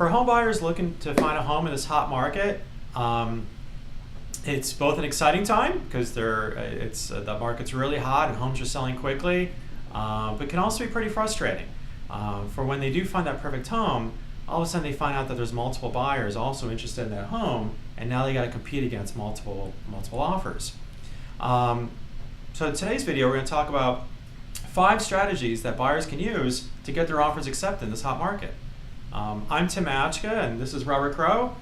For home buyers looking to find a home in this hot market, it's both an exciting time because the market's really hot and homes are selling quickly, but can also be pretty frustrating. For when they do find that perfect home, all of a sudden they find out that there's multiple buyers also interested in that home, and now they got to compete against multiple offers. So in today's video, we're going to talk about 5 strategies that buyers can use to get their offers accepted in this hot market. I'm Tim Majka, and this is Robert Crow.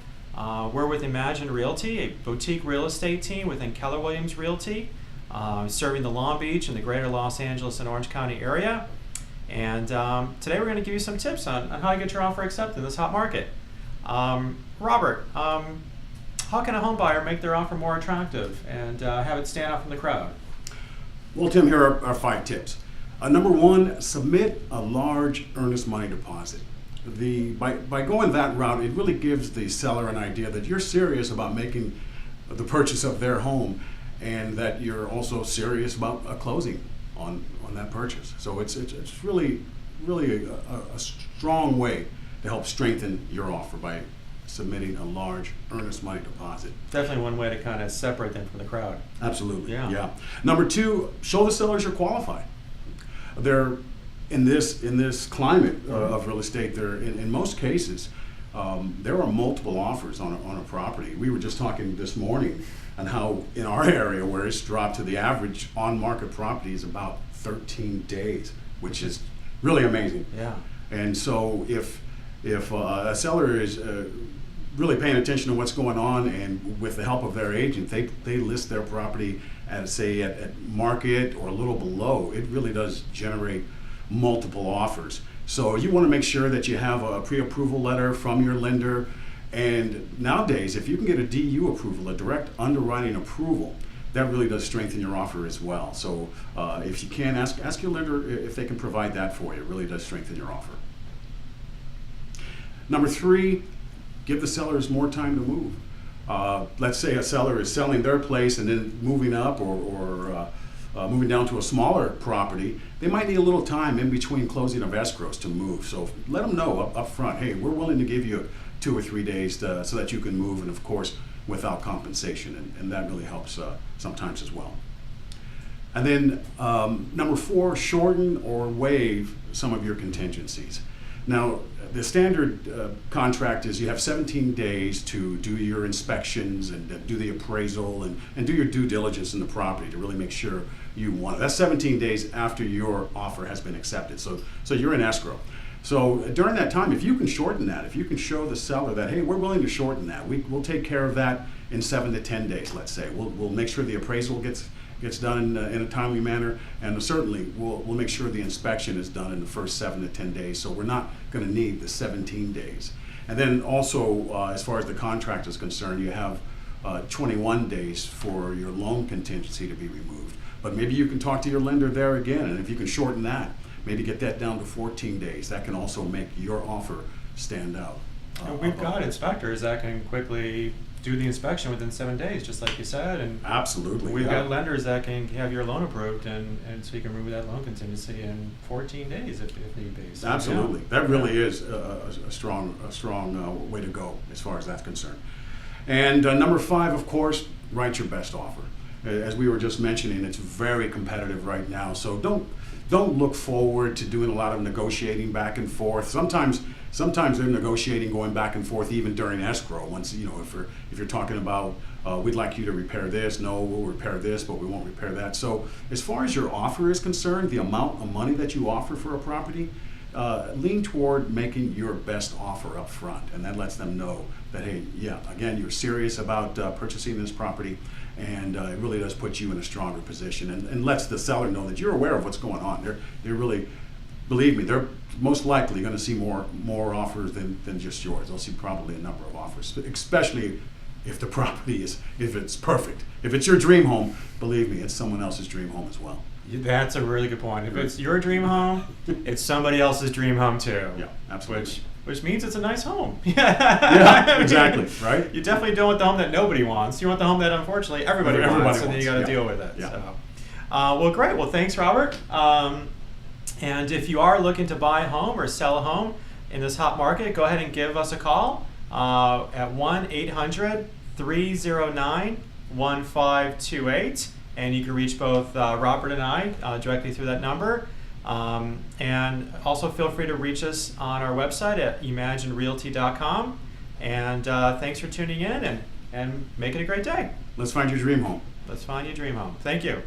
We're with Imagine Realty, a boutique real estate team within Keller Williams Realty, serving the Long Beach and the greater Los Angeles and Orange County area. And today we're going to give you some tips on how to get your offer accepted in this hot market. Robert, how can a home buyer make their offer more attractive and have it stand out from the crowd? Well, Tim, here are 5 tips. Number 1, submit a large earnest money deposit. By going that route, it really gives the seller an idea that you're serious about making the purchase of their home, and that you're also serious about closing on that purchase. So it's really a strong way to help strengthen your offer by submitting a large earnest money deposit. Definitely one way to kind of separate them from the crowd. Absolutely. Yeah. Number 2, show the sellers you're qualified. They're in this climate of real estate. There, in most cases, there are multiple offers on a property. We were just talking this morning on how in our area, where it's dropped to the average on-market property is about 13 days, which is really amazing. Yeah. And so if a seller is really paying attention to what's going on, and with the help of their agent, they list their property at, say, at market or a little below, it really does generate multiple offers. So you want to make sure that you have a pre-approval letter from your lender. And nowadays, if you can get a DU approval, a direct underwriting approval, that really does strengthen your offer as well. So if you can, ask your lender if they can provide that for you. It really does strengthen your offer. Number 3, give the sellers more time to move. Let's say a seller is selling their place and then moving up or moving down to a smaller property. They might need a little time in between closing of escrows to move. So let them know up front, hey, we're willing to give you 2 or 3 days so that you can move, and of course without compensation, and that really helps sometimes as well. And then number 4, shorten or waive some of your contingencies. Now, the standard contract is you have 17 days to do your inspections and do the appraisal and do your due diligence in the property to really make sure you want it. That's 17 days after your offer has been accepted. So you're in escrow. So during that time, if you can shorten that, if you can show the seller that, hey, we're willing to shorten that, we'll take care of that in 7 to 10 days, let's say. We'll make sure the appraisal gets done in a timely manner, and certainly we'll make sure the inspection is done in the first 7 to 10 days, so we're not going to need the 17 days. And then also, as far as the contract is concerned, you have 21 days for your loan contingency to be removed. But maybe you can talk to your lender there again, and if you can shorten that, maybe get that down to 14 days. That can also make your offer stand out. We've got inspectors that can quickly do the inspection within 7 days, just like you said. And absolutely. We've got lenders that can have your loan approved, and so you can remove that loan contingency in 14 days if need be. So, absolutely. That really is a strong way to go as far as that's concerned. And number 5, of course, write your best offer. As we were just mentioning, it's very competitive right now, so don't look forward to doing a lot of negotiating back and forth. Sometimes they're negotiating going back and forth even during escrow. Once, if you're talking about we'd like you to repair this, no, we'll repair this, but we won't repair that. So as far as your offer is concerned, the amount of money that you offer for a property, lean toward making your best offer up front, and that lets them know that, hey, yeah, again, you're serious about purchasing this property, and it really does put you in a stronger position, and lets the seller know that you're aware of what's going on. They're really, believe me, they're most likely going to see more offers than just yours. They'll see probably a number of offers, especially if the property if it's perfect. If it's your dream home, believe me, it's someone else's dream home as well. That's a really good point. If it's your dream home, it's somebody else's dream home too. Yeah, absolutely. Which means it's a nice home. Yeah, exactly, right? You definitely don't want the home that nobody wants. You want the home that unfortunately everybody wants, and then you got to deal with it. Yeah. So, well, great. Well, thanks, Robert. And if you are looking to buy a home or sell a home, in this hot market, go ahead and give us a call at 1-800-309-1528. And you can reach both Robert and I directly through that number. And also feel free to reach us on our website at imaginerealty.com. And thanks for tuning in and make it a great day. Let's find your dream home. Let's find your dream home. Thank you.